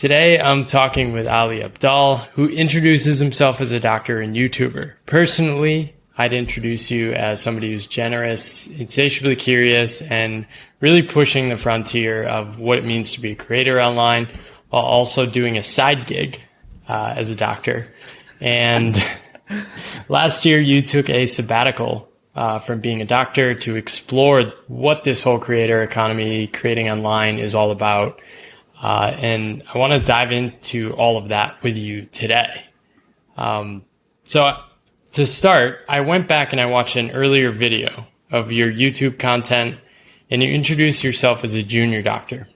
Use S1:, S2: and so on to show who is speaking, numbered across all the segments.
S1: Today, I'm talking with Ali Abdaal, who introduces himself as a doctor and YouTuber. Personally, I'd introduce you as somebody who's generous, insatiably curious, and really pushing the frontier of what it means to be a creator online, while also doing a side gig as a doctor. And last year, you took a sabbatical from being a doctor to explore what this whole creator economy, creating online, is all about. And I want to dive into all of that with you today. So to start, I went back and I watched an earlier video of your YouTube content, and you introduced yourself as a junior doctor.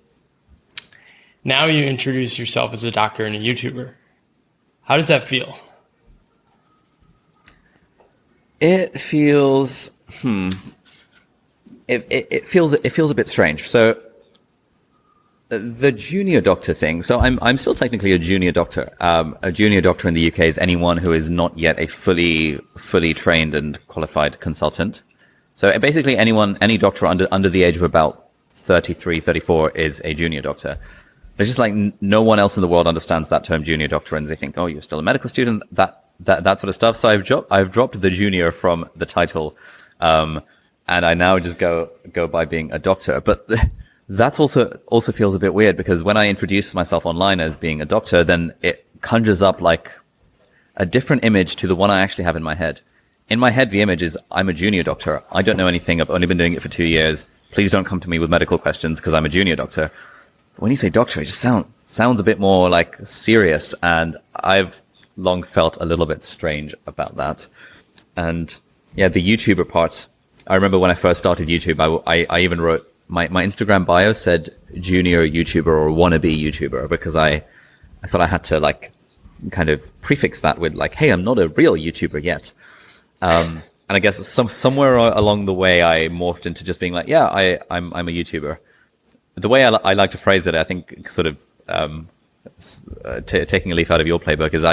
S1: Now you introduce yourself as a doctor and a YouTuber. How does that feel?
S2: It feels, it feels a bit strange. So the junior doctor thing. So I'm still technically a junior doctor. A junior doctor in the UK is anyone who is not yet a fully trained and qualified consultant. So basically any doctor under the age of about 33, 34 is a junior doctor. It's just like no one else in the world understands that term junior doctor, and they think, oh, you're still a medical student, that sort of stuff. So I've dropped the junior from the title, and I now just go by being a doctor. But that also feels a bit weird, because when I introduce myself online as being a doctor, then it conjures up like a different image to the one I actually have in my head. In my head, the image is I'm a junior doctor. I don't know anything. I've only been doing it for 2 years. Please don't come to me with medical questions because I'm a junior doctor. But when you say doctor, it just sounds a bit more like serious, and I've long felt a little bit strange about that. And yeah, the YouTuber part, I remember when I first started YouTube, I even wrote my Instagram bio said junior YouTuber or wannabe YouTuber, because I thought I had to like kind of prefix that with like, hey, I'm not a real YouTuber yet. And I guess somewhere along the way I morphed into just being like, yeah, I'm a YouTuber. The way I like to phrase it, I think sort of taking a leaf out of your playbook, is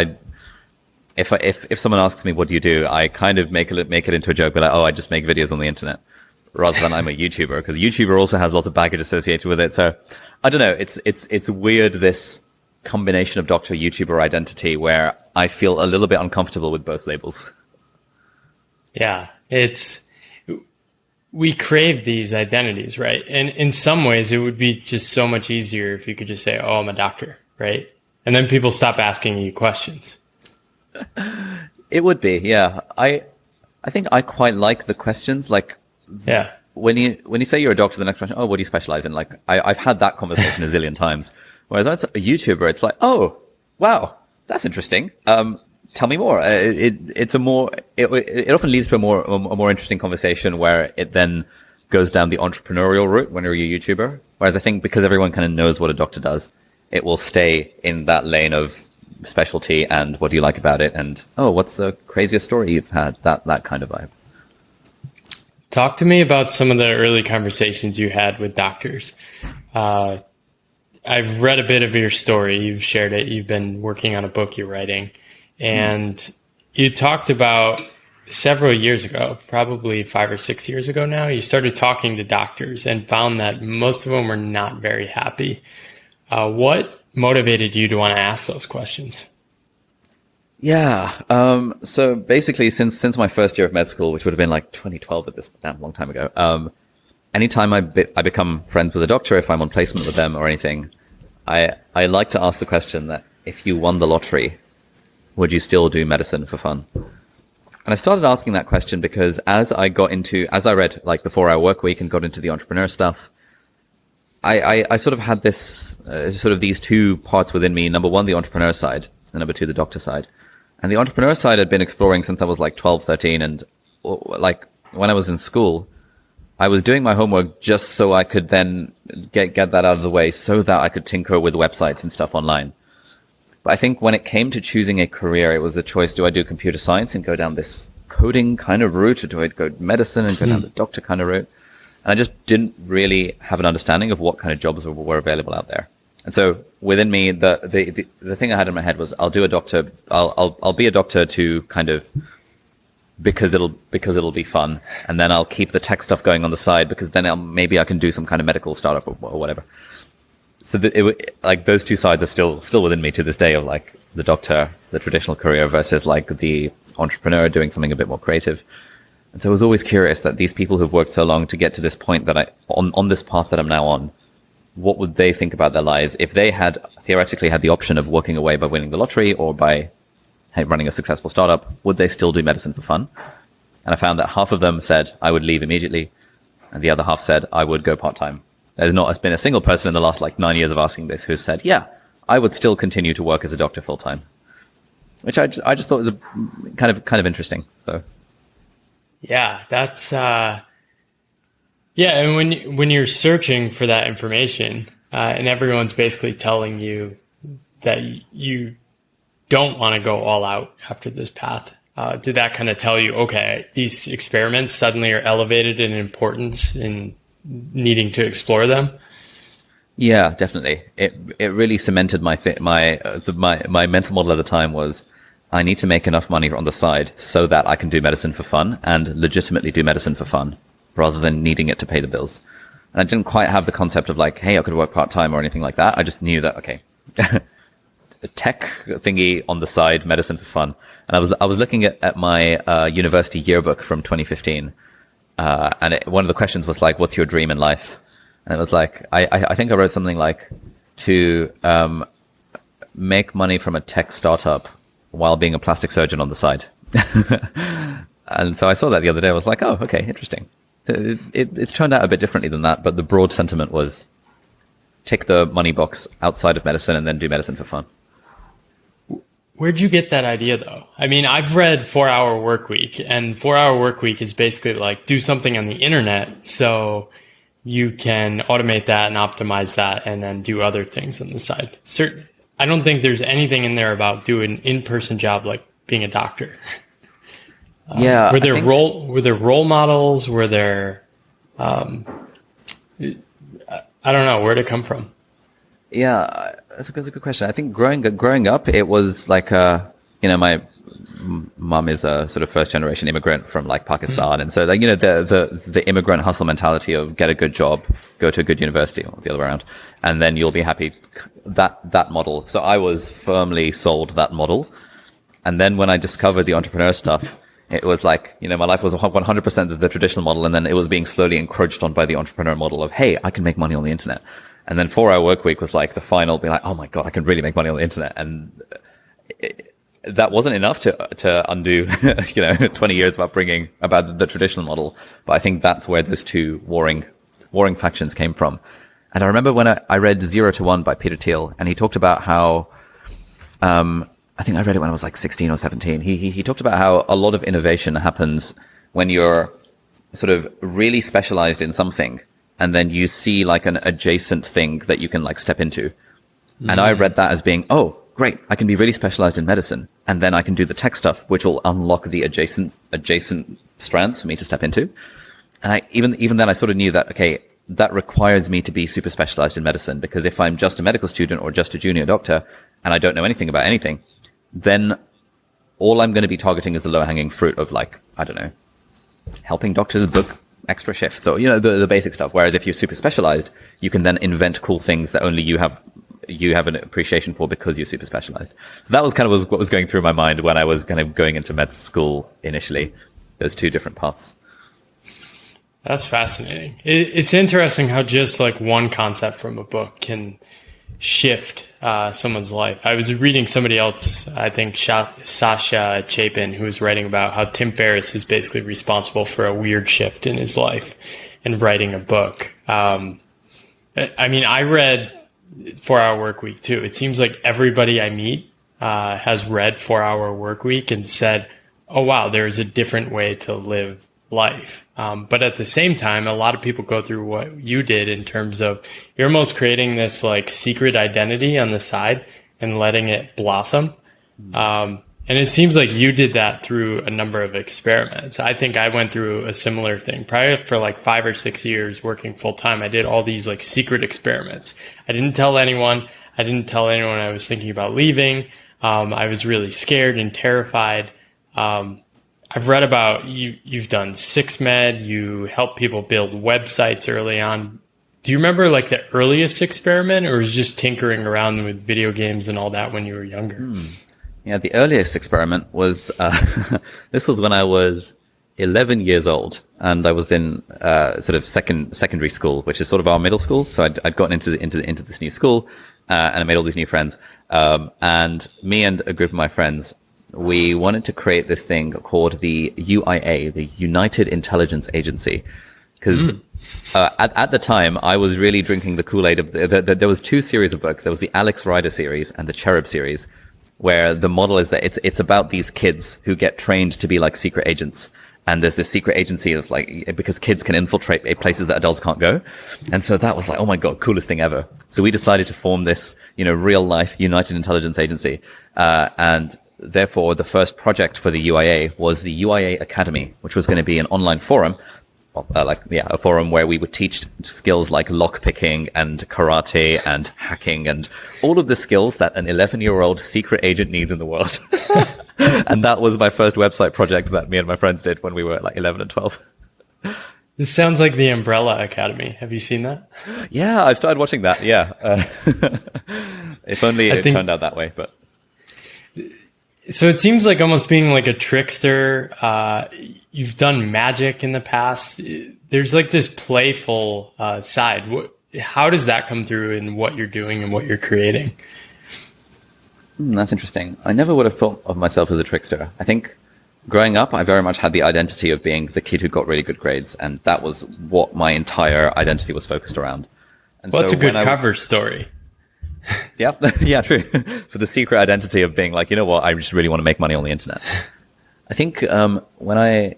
S2: if someone asks me what do you do, I kind of make it into a joke, but like, oh, I just make videos on the internet, rather than I'm a YouTuber, because YouTuber also has lots of baggage associated with it. So I don't know, it's weird, this combination of doctor YouTuber identity, where I feel a little bit uncomfortable with both labels.
S1: Yeah, we crave these identities, right? And in some ways it would be just so much easier if you could just say, oh, I'm a doctor, right? And then people stop asking you questions.
S2: It would be, yeah. I think I quite like the questions. Like,
S1: yeah,
S2: when you say you're a doctor, the next question, oh, what do you specialize in? Like, I've had that conversation a zillion times. Whereas when it's a YouTuber, it's like, oh, wow, that's interesting. Tell me more. It often leads to a more interesting conversation, where it then goes down the entrepreneurial route when you're a YouTuber. Whereas I think because everyone kind of knows what a doctor does, it will stay in that lane of specialty and what do you like about it, and oh, what's the craziest story you've had, that kind of vibe.
S1: Talk to me about some of the early conversations you had with doctors. I've read a bit of your story. You've shared it. You've been working on a book you're writing, and you talked about several years ago, probably 5 or 6 years ago now, you started talking to doctors and found that most of them were not very happy. What motivated you to want to ask those questions?
S2: Yeah. So basically, since my first year of med school, which would have been like 2012 at this damn long time ago, anytime I become friends with a doctor, if I'm on placement with them or anything, I like to ask the question that if you won the lottery, would you still do medicine for fun? And I started asking that question because as I read like the 4-Hour Work Week and got into the entrepreneur stuff, I sort of had this, sort of these two parts within me. Number one, the entrepreneur side, and number two, the doctor side. And the entrepreneur side I'd been exploring since I was like 12, 13. And like when I was in school, I was doing my homework just so I could then get that out of the way so that I could tinker with websites and stuff online. But I think when it came to choosing a career, it was the choice, do I do computer science and go down this coding kind of route, or do I go medicine and go down the doctor kind of route? And I just didn't really have an understanding of what kind of jobs were available out there. And so within me, the thing I had in my head was, I'll do a doctor. I'll be a doctor to kind of, because it'll be fun. And then I'll keep the tech stuff going on the side, because then maybe I can do some kind of medical startup or whatever. So that like those two sides are still within me to this day, of like the doctor, the traditional career, versus like the entrepreneur doing something a bit more creative. And so I was always curious that these people who've worked so long to get to this point that on this path that I'm now on, what would they think about their lives if they had theoretically had the option of walking away by winning the lottery or by running a successful startup? Would they still do medicine for fun? And I found that half of them said I would leave immediately, and the other half said I would go part-time. There's not been a single person in the last like 9 years of asking this who said, yeah, I would still continue to work as a doctor full-time, which I just thought was a kind of interesting. So
S1: yeah, that's yeah. And when you're searching for that information, and everyone's basically telling you that you don't want to go all out after this path, did that kind of tell you, okay, these experiments suddenly are elevated in importance in needing to explore them?
S2: Yeah, definitely. It really cemented my mental model at the time was, I need to make enough money on the side so that I can do medicine for fun and legitimately do medicine for fun rather than needing it to pay the bills. And I didn't quite have the concept of like, hey, I could work part-time or anything like that. I just knew that, okay, a tech thingy on the side, medicine for fun. And I was looking at my university yearbook from 2015. And one of the questions was like, what's your dream in life? And it was like, I think I wrote something like to make money from a tech startup while being a plastic surgeon on the side. And so I saw that the other day. I was like, oh, okay, interesting. It's turned out a bit differently than that, but the broad sentiment was tick the money box outside of medicine and then do medicine for fun.
S1: Where'd you get that idea, though? I mean, I've read 4 Hour Workweek, and 4 Hour Workweek is basically like do something on the internet so you can automate that and optimize that and then do other things on the side. I don't think there's anything in there about doing an in-person job like being a doctor.
S2: Yeah.
S1: Were there role models? Were there, I don't know, where'd it come from?
S2: Yeah, that's a good question. I think growing up, it was like, my mom is a sort of first generation immigrant from like Pakistan. And so like, the immigrant hustle mentality of get a good job, go to a good university, or the other way around, and then you'll be happy, that model. So I was firmly sold that model. And then when I discovered the entrepreneur stuff, it was like, my life was 100% of the traditional model. And then it was being slowly encroached on by the entrepreneur model of, hey, I can make money on the internet. And then 4 Hour Workweek was like the final, be like, oh my God, I can really make money on the internet. And that wasn't enough to undo, 20 years of upbringing about the traditional model. But I think that's where those two warring factions came from. And I remember when I read 0 to 1 by Peter Thiel, and he talked about how, I think I read it when I was like 16 or 17. He talked about how a lot of innovation happens when you're sort of really specialized in something, and then you see like an adjacent thing that you can like step into. Mm. And I read that as being, oh, great, I can be really specialized in medicine, and then I can do the tech stuff, which will unlock the adjacent strands for me to step into. And even then I sort of knew that, okay, that requires me to be super specialized in medicine, because if I'm just a medical student or just a junior doctor and I don't know anything about anything, then all I'm going to be targeting is the low hanging fruit of like, I don't know, helping doctors book extra shifts or, the basic stuff. Whereas if you're super specialized, you can then invent cool things that only you have an appreciation for because you're super specialized. So that was kind of what was going through my mind when I was kind of going into med school initially, those two different paths.
S1: That's fascinating. It's interesting how just like one concept from a book can shift someone's life. I was reading somebody else, I think Sasha Chapin, who was writing about how Tim Ferriss is basically responsible for a weird shift in his life and writing a book. I mean, I read 4 Hour Workweek too. It seems like everybody I meet has read 4 Hour Workweek and said, oh, wow, there's a different way to live life. But at the same time, a lot of people go through what you did in terms of you're almost creating this like secret identity on the side and letting it blossom. And it seems like you did that through a number of experiments. I think I went through a similar thing. Prior for like 5 or 6 years working full time, I did all these like secret experiments. I didn't tell anyone. I was thinking about leaving. I was really scared and terrified. I've read about you've done 6Med, you help people build websites early on. Do you remember like the earliest experiment, or was it just tinkering around with video games and all that when you were younger?
S2: Yeah, the earliest experiment was, this was when I was 11 years old, and I was in sort of secondary school, which is sort of our middle school. So I'd gotten into this new school, and I made all these new friends. And me and a group of my friends, we wanted to create this thing called the UIA, the United Intelligence Agency, because at the time I was really drinking the Kool-Aid of there was two series of books. There was the Alex Rider series and the Cherub series, where the model is that it's about these kids who get trained to be like secret agents. And there's this secret agency of like, because kids can infiltrate places that adults can't go. And so that was like, oh my God, coolest thing ever. So we decided to form this, real life United Intelligence Agency. And therefore the first project for the UIA was the UIA Academy, which was going to be an online forum, a forum where we would teach skills like lockpicking and karate and hacking and all of the skills that an 11-year-old secret agent needs in the world. And that was my first website project that me and my friends did when we were like 11 and 12.
S1: This sounds like the Umbrella Academy. Have you seen that?
S2: Yeah, I started watching that. Yeah. If only it turned out that way, but.
S1: So it seems like almost being like a trickster. You've done magic in the past. There's like this playful side. How does that come through in what you're doing and what you're creating?
S2: That's interesting. I never would have thought of myself as a trickster. I think growing up, I very much had the identity of being the kid who got really good grades. And that was what my entire identity was focused around. And
S1: well, that's a good cover story.
S2: Yeah, yeah, true. For the secret identity of being like, you know what, I just really want to make money on the internet. I think when I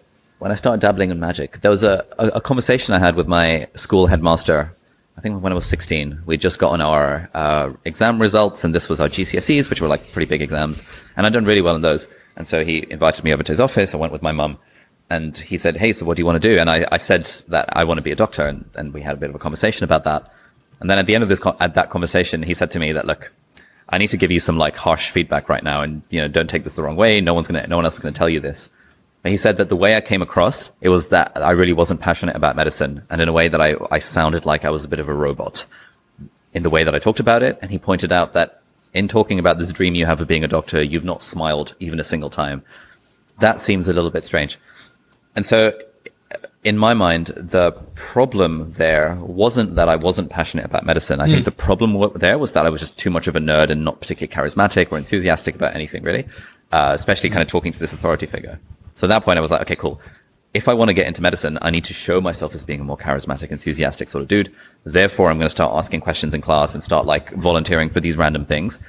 S2: started dabbling in magic, there was a conversation I had with my school headmaster. I think when I was 16, we'd just gotten our exam results, and this was our GCSEs, which were like pretty big exams. And I'd done really well in those. And so he invited me over to his office. I went with my mum, and he said, hey, so what do you want to do? And I said that I want to be a doctor. And we had a bit of a conversation about that. And then at the end of that conversation, he said to me that, look, I need to give you some like harsh feedback right now. And, don't take this the wrong way. No one else is going to tell you this. And he said that the way I came across, it was that I really wasn't passionate about medicine. And in a way that I sounded like I was a bit of a robot in the way that I talked about it. And he pointed out that in talking about this dream you have of being a doctor, you've not smiled even a single time. That seems a little bit strange. And so in my mind, the problem there wasn't that I wasn't passionate about medicine. I think the problem there was that I was just too much of a nerd and not particularly charismatic or enthusiastic about anything really, especially kind of talking to this authority figure. So at that point I was like, okay, cool. If I want to get into medicine, I need to show myself as being a more charismatic, enthusiastic sort of dude. Therefore, I'm going to start asking questions in class and start like volunteering for these random things.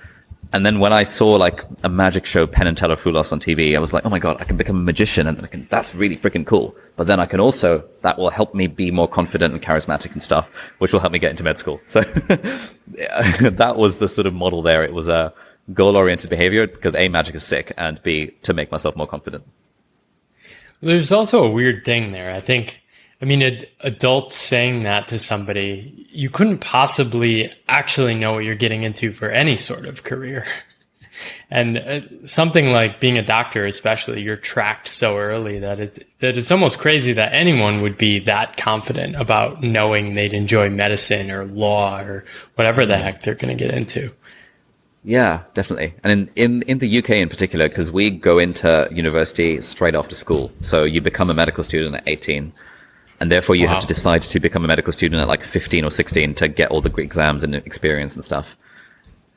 S2: And then when I saw like a magic show, Penn and Teller Fool Us on TV, I was like, oh my God, I can become a magician, and that's really freaking cool. But then I can also, that will help me be more confident and charismatic and stuff, which will help me get into med school. So that was the sort of model there. It was a goal-oriented behavior because A, magic is sick, and B, to make myself more confident.
S1: There's also a weird thing there. Adults saying that to somebody, you couldn't possibly actually know what you're getting into for any sort of career. And something like being a doctor, especially, you're tracked so early that it's almost crazy that anyone would be that confident about knowing they'd enjoy medicine or law or whatever the heck they're going to get into.
S2: Yeah, definitely. And in the UK in particular, because we go into university straight after school. So you become a medical student at 18. And therefore you have to decide to become a medical student at like 15 or 16 to get all the exams and experience and stuff.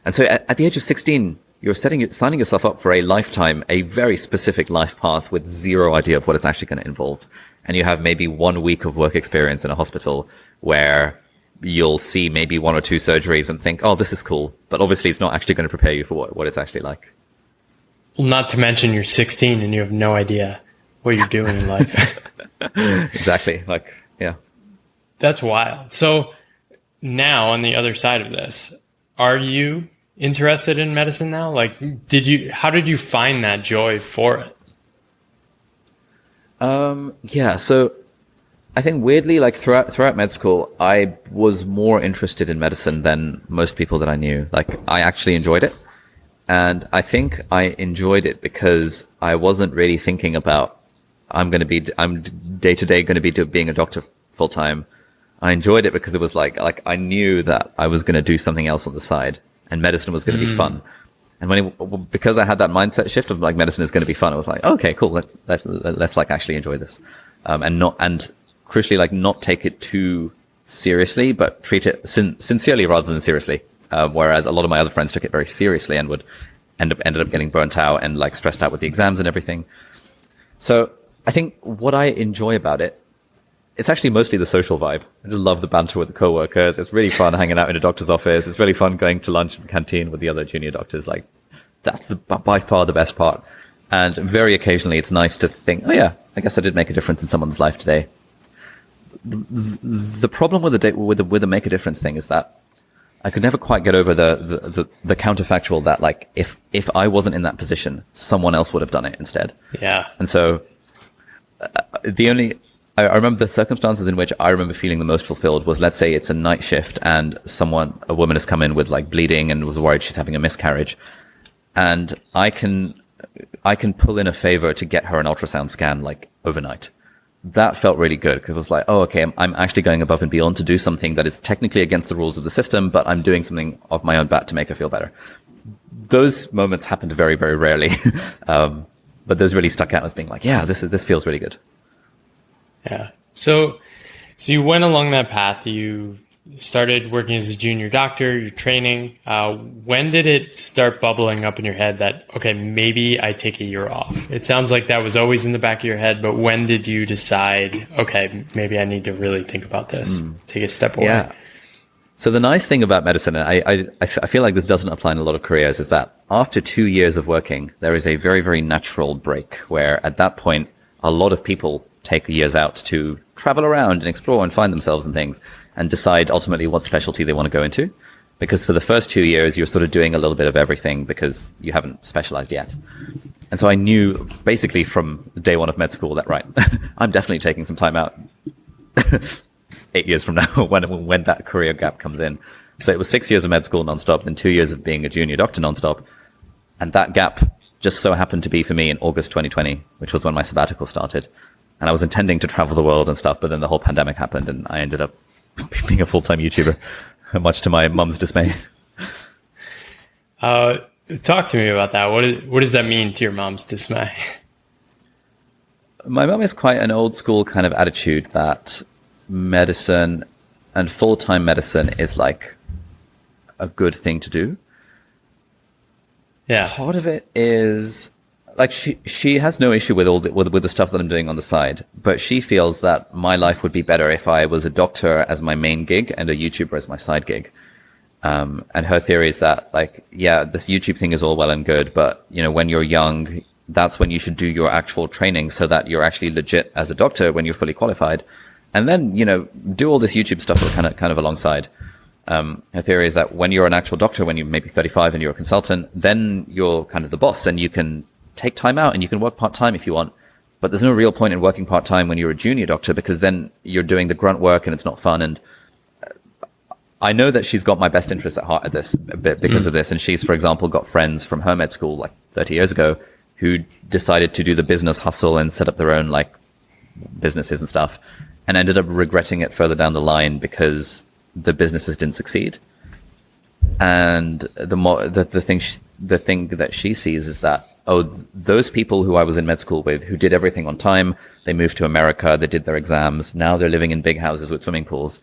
S2: And so at the age of 16, you're signing yourself up for a lifetime, a very specific life path with zero idea of what it's actually going to involve. And you have maybe 1 week of work experience in a hospital where you'll see maybe 1 or 2 surgeries and think, oh, this is cool. But obviously it's not actually going to prepare you for what it's actually like.
S1: Well, not to mention you're 16 and you have no idea what you're doing in life.
S2: Exactly. Yeah.
S1: That's wild. So now on the other side of this, are you interested in medicine now? How did you find that joy for it?
S2: Yeah. So I think weirdly, throughout med school, I was more interested in medicine than most people that I knew. I actually enjoyed it. And I think I enjoyed it because I wasn't really thinking about, I'm day to day going to be being a doctor full time. I enjoyed it because it was like I knew that I was going to do something else on the side, and medicine was going to be fun. And because I had that mindset shift of like medicine is going to be fun, I was like, okay, cool. Let's like actually enjoy this, and crucially like not take it too seriously, but treat it sincerely rather than seriously. Whereas a lot of my other friends took it very seriously and would ended up getting burnt out and like stressed out with the exams and everything. So I think what I enjoy about it, it's actually mostly the social vibe. I just love the banter with the coworkers. It's really fun hanging out in a doctor's office. It's really fun going to lunch in the canteen with the other junior doctors. Like that's by far the best part. And very occasionally it's nice to think, oh yeah, I guess I did make a difference in someone's life today. The problem with the make a difference thing is that I could never quite get over the counterfactual that like if I wasn't in that position, someone else would have done it instead.
S1: Yeah.
S2: And so I remember the circumstances in which I remember feeling the most fulfilled was, let's say it's a night shift and a woman has come in with like bleeding and was worried she's having a miscarriage. And I can pull in a favor to get her an ultrasound scan like overnight. That felt really good because it was like, oh, okay, I'm actually going above and beyond to do something that is technically against the rules of the system, but I'm doing something off my own bat to make her feel better. Those moments happened very, very rarely. But those really stuck out as being like, yeah, this feels really good.
S1: Yeah. So you went along that path. You started working as a junior doctor, you're training. When did it start bubbling up in your head that, okay, maybe I take a year off? It sounds like that was always in the back of your head, but when did you decide, okay, maybe I need to really think about this, take a step away?
S2: Yeah. So the nice thing about medicine, I feel like this doesn't apply in a lot of careers, is that after 2 years of working, there is a very, very natural break where at that point, a lot of people take years out to travel around and explore and find themselves and things and decide ultimately what specialty they want to go into. Because for the first 2 years, you're sort of doing a little bit of everything because you haven't specialized yet. And so I knew basically from day one of med school that, right, I'm definitely taking some time out 8 years from now when that career gap comes in. So it was 6 years of med school nonstop, then 2 years of being a junior doctor nonstop. And that gap just so happened to be for me in August 2020, which was when my sabbatical started. And I was intending to travel the world and stuff, but then the whole pandemic happened and I ended up being a full-time YouTuber, much to my mum's dismay.
S1: Talk to me about that. What does that mean to your mom's dismay?
S2: My mum is quite an old school kind of attitude that medicine and full-time medicine is like a good thing to do.
S1: Yeah.
S2: Part of it is like she has no issue with with the stuff that I'm doing on the side, but she feels that my life would be better if I was a doctor as my main gig and a YouTuber as my side gig. And her theory is that like, yeah, this YouTube thing is all well and good, but you know, when you're young, that's when you should do your actual training so that you're actually legit as a doctor when you're fully qualified. And then, you know, do all this YouTube stuff kind of alongside. Her theory is that when you're an actual doctor, when you're maybe 35 and you're a consultant, then you're kind of the boss and you can take time out and you can work part-time if you want. But there's no real point in working part-time when you're a junior doctor because then you're doing the grunt work and it's not fun. And I know that she's got my best interest at heart at this a bit because of this. And she's, for example, got friends from her med school like 30 years ago who decided to do the business hustle and set up their own like businesses and stuff and ended up regretting it further down the line because the businesses didn't succeed. And the thing that she sees is that, oh, those people who I was in med school with, who did everything on time, they moved to America, they did their exams, now they're living in big houses with swimming pools.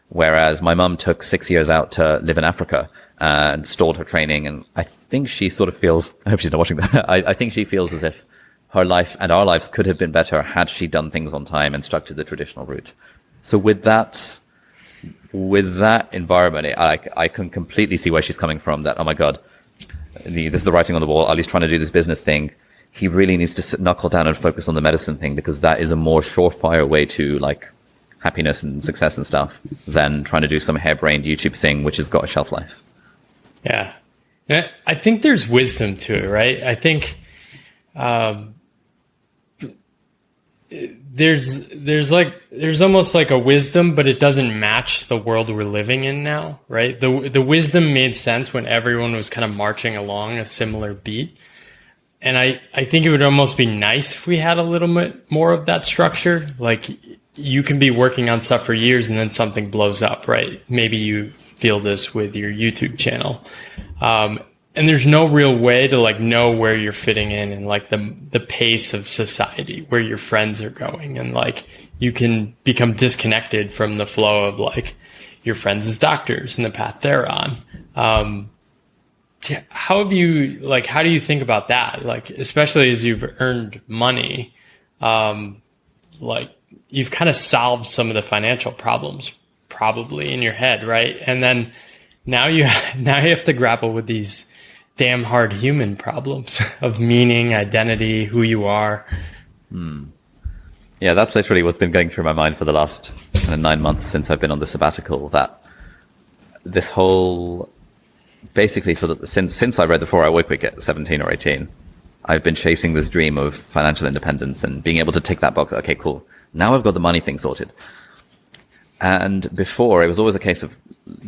S2: Whereas my mum took 6 years out to live in Africa and stalled her training. And I think she sort of feels, I hope she's not watching that, I think she feels as if her life and our lives could have been better had she done things on time and stuck to the traditional route. So with that environment, I can completely see where she's coming from, that, oh my God, this is the writing on the wall. Ali's trying to do this business thing. He really needs to knuckle down and focus on the medicine thing because that is a more surefire way to like happiness and success and stuff than trying to do some harebrained YouTube thing, which has got a shelf life.
S1: Yeah. I think there's wisdom to it, right? I think there's almost like a wisdom, but it doesn't match the world we're living in now, right? The wisdom made sense when everyone was kind of marching along a similar beat. And I think it would almost be nice if we had a little bit more of that structure. Like, you can be working on stuff for years and then something blows up, right? Maybe you feel this with your YouTube channel. And there's no real way to like know where you're fitting in like the pace of society, where your friends are going. And like you can become disconnected from the flow of like your friends as doctors and the path they're on. How do you think about that? Like, especially as you've earned money, like you've kind of solved some of the financial problems probably in your head, right? And then now you have to grapple with these damn hard human problems of meaning, identity, who you are.
S2: Yeah, that's literally what's been going through my mind for the last kind of 9 months since I've been on the sabbatical, that this whole, basically since I read The 4-Hour Workweek at 17 or 18, I've been chasing this dream of financial independence and being able to tick that box. Okay, cool. Now I've got the money thing sorted. And before, it was always a case of,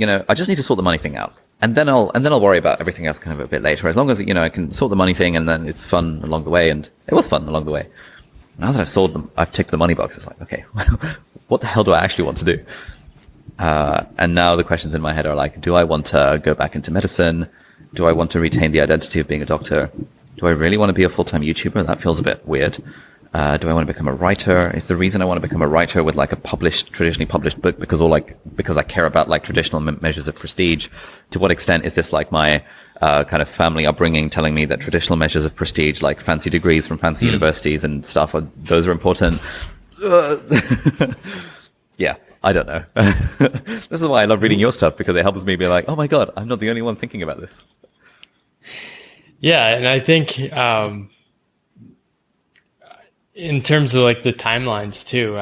S2: I just need to sort the money thing out. And then I'll worry about everything else kind of a bit later. As long as, I can sort the money thing, and then it's fun along the way. And it was fun along the way. Now that I've ticked the money box, it's like, okay, what the hell do I actually want to do? And now the questions in my head are like, do I want to go back into medicine? Do I want to retain the identity of being a doctor? Do I really want to be a full-time YouTuber? That feels a bit weird. Do I want to become a writer? Is the reason I want to become a writer with like a traditionally published book because I care about like traditional measures of prestige? To what extent is this like my kind of family upbringing telling me that traditional measures of prestige, like fancy degrees from fancy universities and stuff, those are important? Yeah, I don't know. This is why I love reading your stuff, because it helps me be like, oh my God, I'm not the only one thinking about this.
S1: Yeah, and I think in terms of like the timelines too,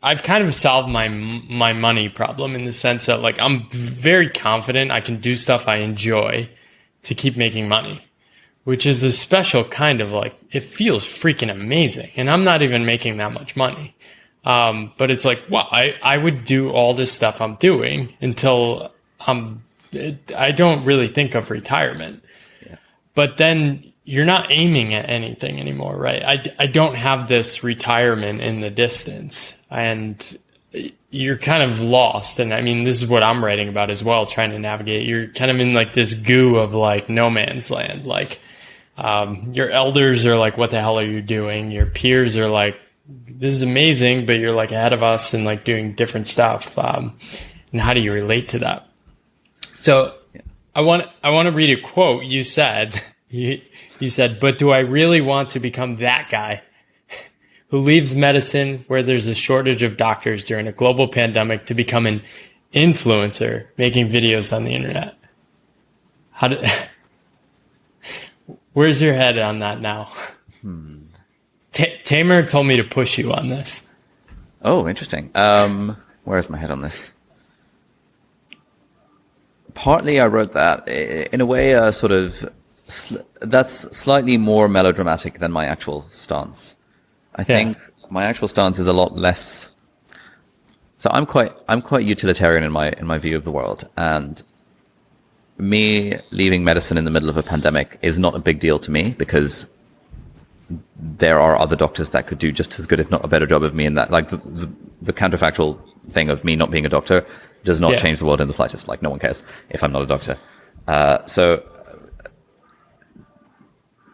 S1: I've kind of solved my money problem in the sense that like I'm very confident I can do stuff I enjoy to keep making money, which is a special kind of like, it feels freaking amazing. And I'm not even making that much money. But it's like, wow, I would do all this stuff I'm doing until I don't really think of retirement. Yeah. But then you're not aiming at anything anymore, right? I don't have this retirement in the distance, and you're kind of lost. And I mean, this is what I'm writing about as well, trying to navigate. You're kind of in like this goo of like no man's land. Like, your elders are like, what the hell are you doing? Your peers are like, this is amazing, but you're like ahead of us and like doing different stuff. And how do you relate to that? So I want to read a quote you said. You said, but do I really want to become that guy who leaves medicine where there's a shortage of doctors during a global pandemic to become an influencer making videos on the internet? Where's your head on that now? Tamer told me to push you on this.
S2: Oh, interesting. Where's my head on this? Partly I wrote that in a way, sort of, that's slightly more melodramatic than my actual stance. I think my actual stance is a lot less. So I'm quite utilitarian in my view of the world, and me leaving medicine in the middle of a pandemic is not a big deal to me, because there are other doctors that could do just as good, if not a better job of me. And that, like, the counterfactual thing of me not being a doctor does not change the world in the slightest. Like, no one cares if I'm not a doctor. So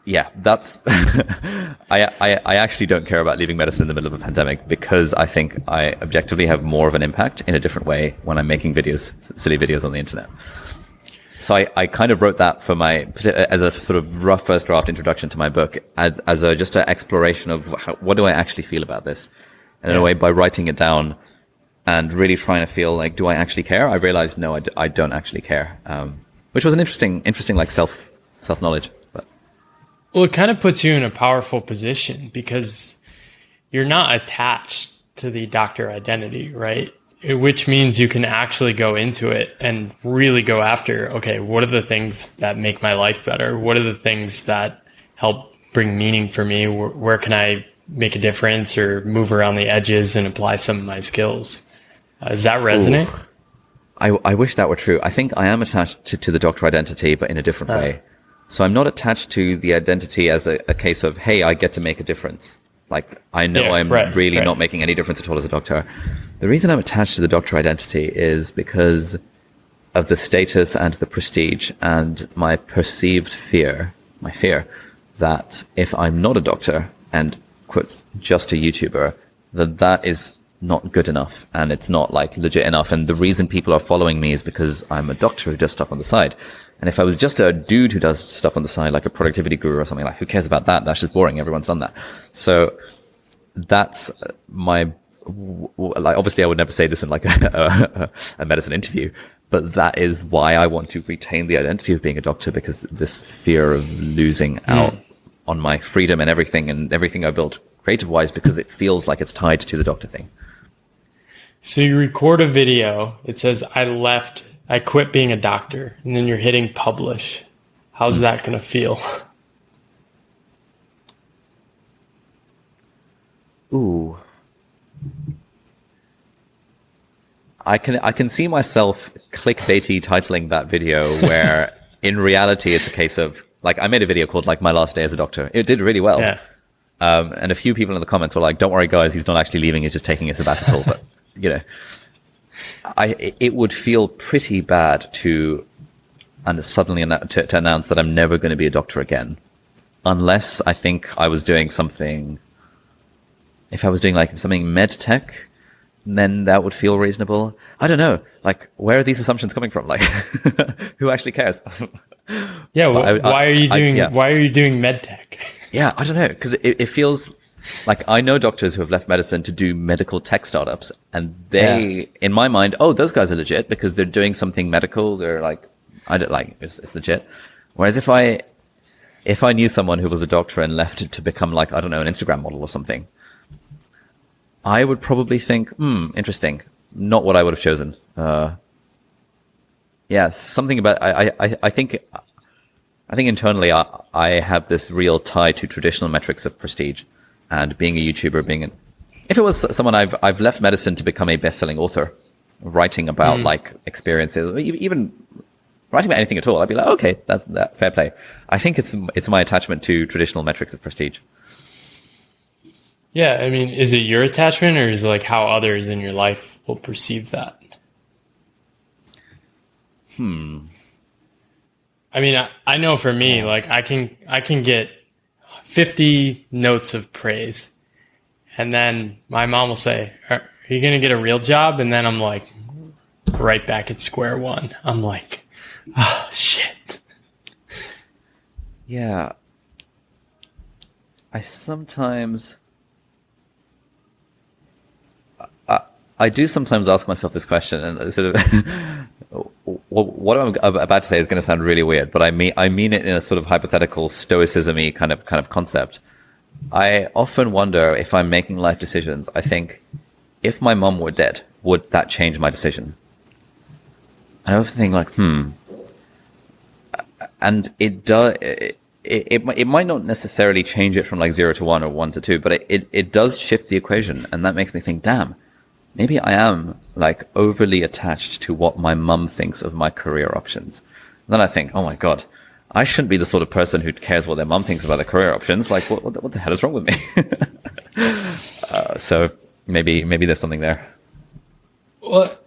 S2: yeah, that's I actually don't care about leaving medicine in the middle of a pandemic, because I think I objectively have more of an impact in a different way when I'm making videos, silly videos on the internet. So I kind of wrote that for as a sort of rough first draft introduction to my book, as just an exploration of what do I actually feel about this? And in a way, by writing it down and really trying to feel like, do I actually care? I realized, no, I don't actually care. Which was an interesting like self-knowledge. But
S1: well, it kind of puts you in a powerful position, because you're not attached to the doctor identity, right? Which means you can actually go into it and really go after, okay, what are the things that make my life better? What are the things that help bring meaning for me? Where can I make a difference or move around the edges and apply some of my skills? Does that resonate?
S2: I wish that were true. I think I am attached to the doctor identity, but in a different way. So I'm not attached to the identity as a case of, hey, I get to make a difference. Like, I know I'm really not making any difference at all as a doctor. The reason I'm attached to the doctor identity is because of the status and the prestige and my perceived fear, my fear that if I'm not a doctor and quote just a YouTuber, that is not good enough and it's not like legit enough. And the reason people are following me is because I'm a doctor who does stuff on the side. And if I was just a dude who does stuff on the side, like a productivity guru or something, like, who cares about that? That's just boring. Everyone's done that. So that's my, like, obviously I would never say this in like a medicine interview, but that is why I want to retain the identity of being a doctor, because this fear of losing out on my freedom and everything I built creative wise, because it feels like it's tied to the doctor thing.
S1: So you record a video. It says, I quit being a doctor, and then you're hitting publish. How's that going to feel?
S2: Ooh. I can see myself clickbaity titling that video where in reality it's a case of, like, I made a video called like My Last Day as a Doctor. It did really well. Yeah. And a few people in the comments were like, don't worry guys, he's not actually leaving, he's just taking a sabbatical. But you know, it would feel pretty bad to suddenly to announce that I'm never going to be a doctor again, unless I think I was doing something. If I was doing like something med tech, then that would feel reasonable. I don't know. Like, where are these assumptions coming from? Like, who actually cares?
S1: Yeah. Why are you doing med tech?
S2: Yeah, I don't know, because it feels like I know doctors who have left medicine to do medical tech startups, and they, in my mind, oh, those guys are legit because they're doing something medical. They're like, I don't like it's legit. Whereas if I knew someone who was a doctor and left it to become like, I don't know, an Instagram model or something, I would probably think, interesting. Not what I would have chosen. Yeah, something about I think internally I have this real tie to traditional metrics of prestige, and being a YouTuber, if it was someone I've left medicine to become a best-selling author, writing about like experiences, even writing about anything at all, I'd be like, okay, that's fair play. I think it's my attachment to traditional metrics of prestige.
S1: Yeah, I mean, is it your attachment, or is it like how others in your life will perceive that? I mean, I know for me, like I can get 50 notes of praise, and then my mom will say, "Are you going to get a real job?" And then I'm like, right back at square one. I'm like, oh shit.
S2: Yeah. I do sometimes ask myself this question, and sort of what I'm about to say is going to sound really weird, but I mean it in a sort of hypothetical stoicism-y kind of concept. I often wonder, if I'm making life decisions, I think, if my mom were dead, would that change my decision? I often think like, and it does. It might not necessarily change it from like 0 to 1 or 1 to 2, but it does shift the equation, and that makes me think, damn, maybe I am like overly attached to what my mum thinks of my career options. And then I think, oh my God, I shouldn't be the sort of person who cares what their mum thinks about their career options. Like, what the hell is wrong with me? So maybe there's something there.
S1: Well,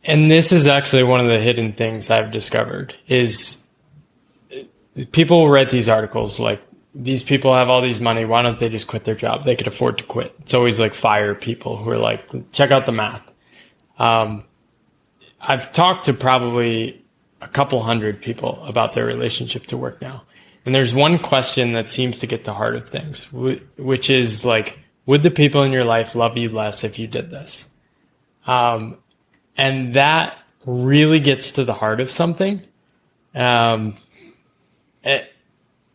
S1: and this is actually one of the hidden things I've discovered is people will write these articles like, these people have all these money, why don't they just quit their job? They could afford to quit. It's always like fire people who are like, check out the math. I've talked to probably a couple hundred people about their relationship to work now. And there's one question that seems to get the heart of things, which is like, would the people in your life love you less if you did this? And that really gets to the heart of something.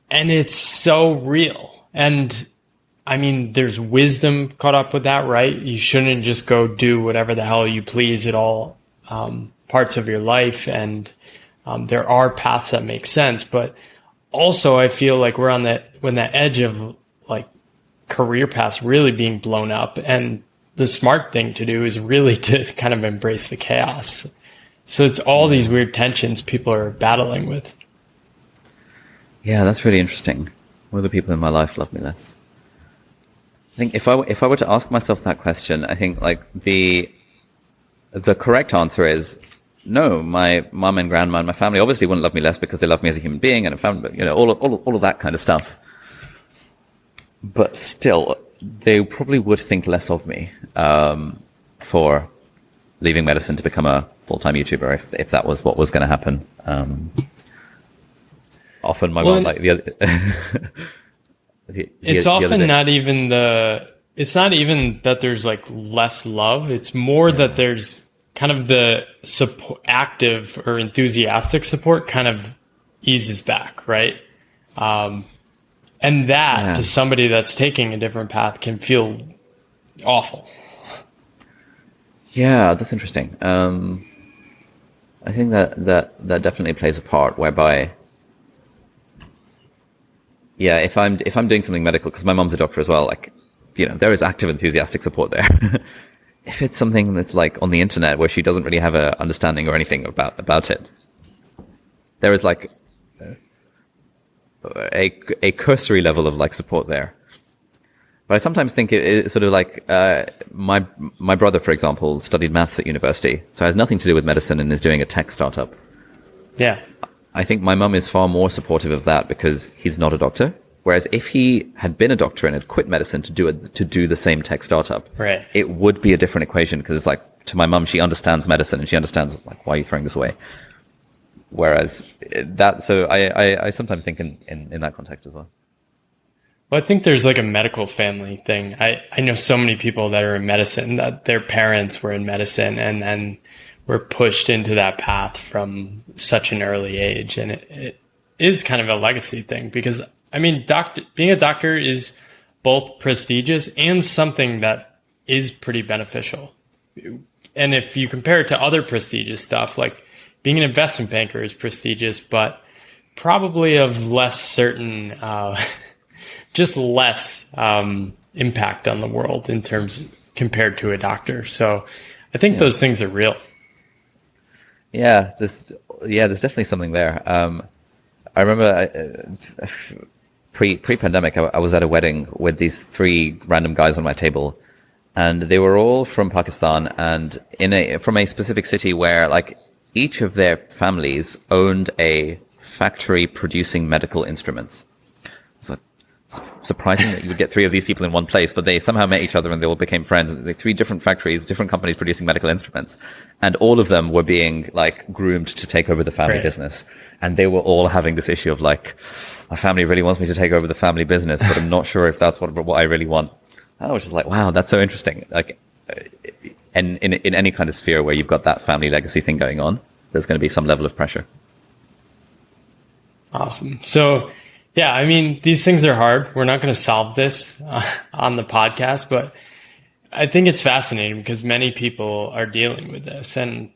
S1: And it's so real. And I mean, there's wisdom caught up with that, right? You shouldn't just go do whatever the hell you please at all parts of your life. And there are paths that make sense. But also, I feel like we're on that edge of like career paths really being blown up. And the smart thing to do is really to kind of embrace the chaos. So it's all these weird tensions people are battling with.
S2: Yeah, that's really interesting. Will the people in my life love me less? I think if I were to ask myself that question, I think like the correct answer is no. My mom and grandma and my family obviously wouldn't love me less because they love me as a human being and a family, all of that kind of stuff. But still, they probably would think less of me for leaving medicine to become a full-time YouTuber if that was what was going to happen. Often my mom, like the other.
S1: It's often not even it's not even that there's like less love. It's more that there's kind of the active or enthusiastic support kind of eases back, right? And that to somebody that's taking a different path can feel awful. Yeah,
S2: that's interesting. I think that definitely plays a part whereby, if I'm doing something medical, because my mom's a doctor as well, like, there is active, enthusiastic support there. If it's something that's like on the internet where she doesn't really have a understanding or anything about it, there is like a cursory level of like support there. But I sometimes think it's sort of like my brother, for example, studied maths at university, so it has nothing to do with medicine and is doing a tech startup.
S1: Yeah.
S2: I think my mum is far more supportive of that because he's not a doctor. Whereas if he had been a doctor and had quit medicine to do the same tech startup,
S1: right,
S2: it would be a different equation because it's like, to my mum, she understands medicine and she understands like, why are you throwing this away? Whereas so I sometimes think in that context as well.
S1: Well, I think there's like a medical family thing. I know so many people that are in medicine that their parents were in medicine and then were pushed into that path from such an early age. And it is kind of a legacy thing because, I mean, being a doctor is both prestigious and something that is pretty beneficial. And if you compare it to other prestigious stuff, like being an investment banker is prestigious, but probably of less certain, just less impact on the world in terms compared to a doctor. So I think those things are real.
S2: Yeah, there's definitely something there. I remember pre-pandemic, I was at a wedding with these 3 random guys on my table, and they were all from Pakistan and from a specific city where like each of their families owned a factory producing medical instruments. It's like surprising that you would get 3 of these people in one place, but they somehow met each other and they all became friends. And 3 different factories, different companies producing medical instruments, and all of them were being like groomed to take over the family business. And they were all having this issue of like, my family really wants me to take over the family business, but I'm not sure if that's what I really want. I was just like, wow, that's so interesting. Like, and in any kind of sphere where you've got that family legacy thing going on, there's going to be some level of pressure.
S1: Awesome. So, yeah, I mean, these things are hard. We're not going to solve this on the podcast, but I think it's fascinating because many people are dealing with this. And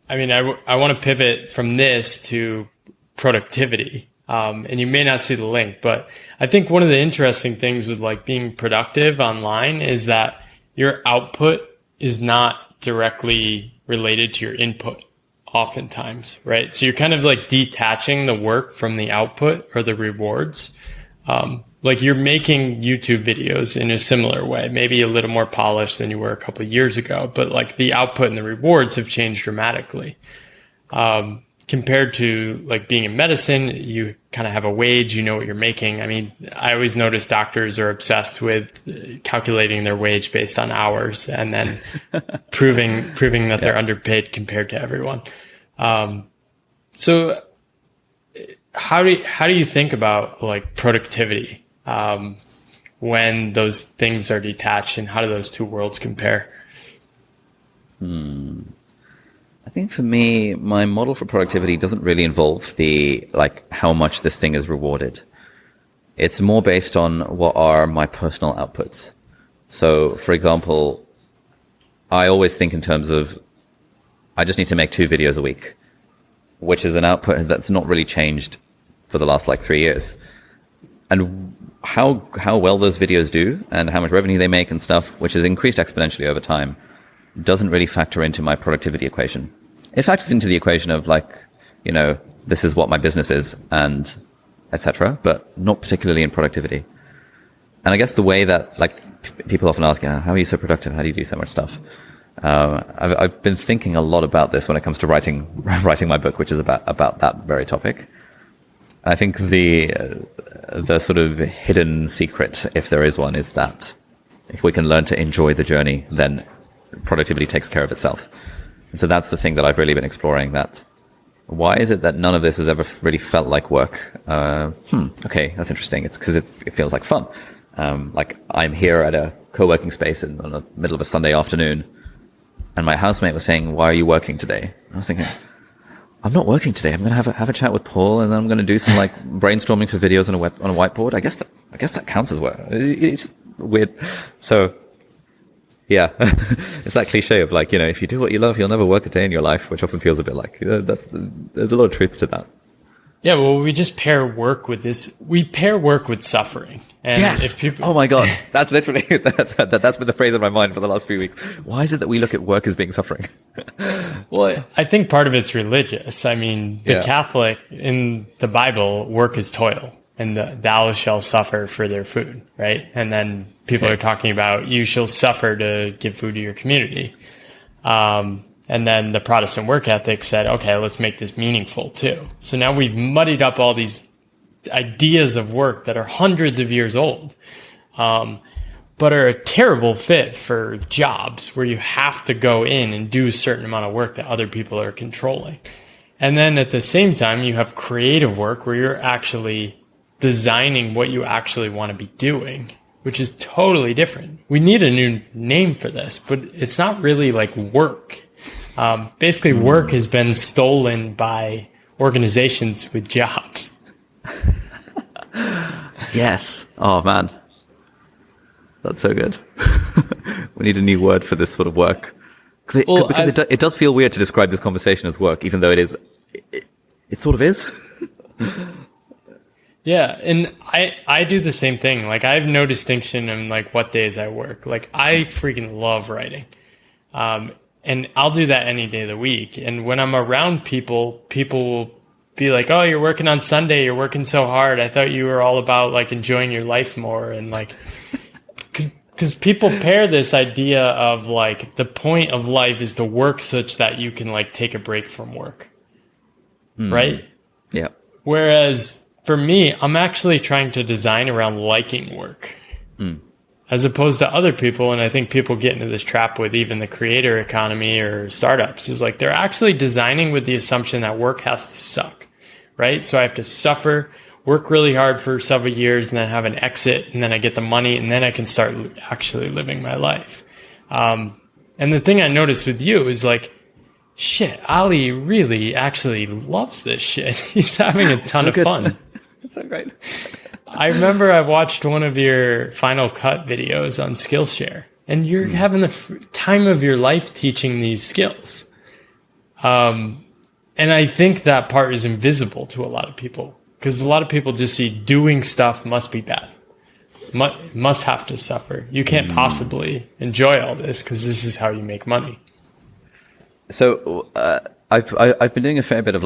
S1: I mean, I want to pivot from this to productivity. And you may not see the link, but I think one of the interesting things with like being productive online is that your output is not directly related to your input oftentimes, right? So you're kind of like detaching the work from the output or the rewards. Like you're making YouTube videos in a similar way, maybe a little more polished than you were a couple of years ago, but like the output and the rewards have changed dramatically. Compared to like being in medicine, you kind of have a wage, you know what you're making. I mean, I always notice doctors are obsessed with calculating their wage based on hours and then proving that they're underpaid compared to everyone. So how do you think about like productivity when those things are detached, and how do those two worlds compare?
S2: I think for me, my model for productivity doesn't really involve the like how much this thing is rewarded. It's more based on what are my personal outputs. So, for example, I always think in terms of I just need to make 2 videos a week, which is an output that's not really changed for the last like 3 years. And how well those videos do and how much revenue they make and stuff, which has increased exponentially over time, doesn't really factor into my productivity equation. It factors into the equation of like, you know, this is what my business is and etc., but not particularly in productivity. I guess the way that people often ask, how are you so productive? How do you do so much stuff? I've been thinking a lot about this when it comes to writing my book, which is about that very topic. I think the sort of hidden secret, if there is one, is that if we can learn to enjoy the journey, then productivity takes care of itself. And so that's the thing that I've really been exploring, that why is it that none of this has ever really felt like work? Okay, that's interesting. It's because it feels like fun. Like I'm here at a co-working space in the middle of a Sunday afternoon, and my housemate was saying, "Why are you working today?" And I was thinking, I'm not working today. I'm going to have a chat with Paul, and then I'm going to do some brainstorming for videos on a whiteboard. I guess that counts as work. It's weird. So yeah, it's that cliche of if you do what you love, you'll never work a day in your life, which often feels a bit there's a lot of truth to that.
S1: Yeah, well, we just pair work with this. We pair work with suffering. And
S2: yes.
S1: If people...
S2: Oh my God. That's literally, that's been the phrase in my mind for the last few weeks. Why is it that we look at work as being suffering?
S1: Well, I think part of it's religious. I mean, the Catholic, in the Bible, work is toil, and thou shalt suffer for their food, right? And then people are talking about you shall suffer to give food to your community. And then the Protestant work ethic said, okay, let's make this meaningful too. So now we've muddied up all these ideas of work that are hundreds of years old, but are a terrible fit for jobs where you have to go in and do a certain amount of work that other people are controlling. And then at the same time, you have creative work where you're actually designing what you actually want to be doing, which is totally different. We need a new name for this, but it's not really like work. Basically, work has been stolen by organizations with jobs.
S2: Yes. Oh, man. That's so good. We need a new word for this sort of work. Because it does feel weird to describe this conversation as work, even though it sort of is.
S1: Yeah, and I do the same thing. I have no distinction in what days I work. I freaking love writing. And I'll do that any day of the week. And when I'm around people will be like, "Oh, you're working on Sunday. You're working so hard. I thought you were all about enjoying your life more." And because people pair this idea of the point of life is to work such that you can take a break from work, right?
S2: Yeah.
S1: Whereas for me, I'm actually trying to design around liking work. As opposed to other people, and I think people get into this trap with even the creator economy or startups, is they're actually designing with the assumption that work has to suck, right? So I have to suffer, work really hard for several years, and then have an exit, and then I get the money, and then I can start actually living my life. And the thing I noticed with you is shit, Ali really actually loves this shit. He's having a ton of fun.
S2: It's so great.
S1: I remember I watched one of your Final Cut videos on Skillshare, and you're having the time of your life teaching these skills. And I think that part is invisible to a lot of people, because a lot of people just see doing stuff must be bad, must have to suffer. You can't possibly enjoy all this because this is how you make money. So
S2: I've been doing a fair bit of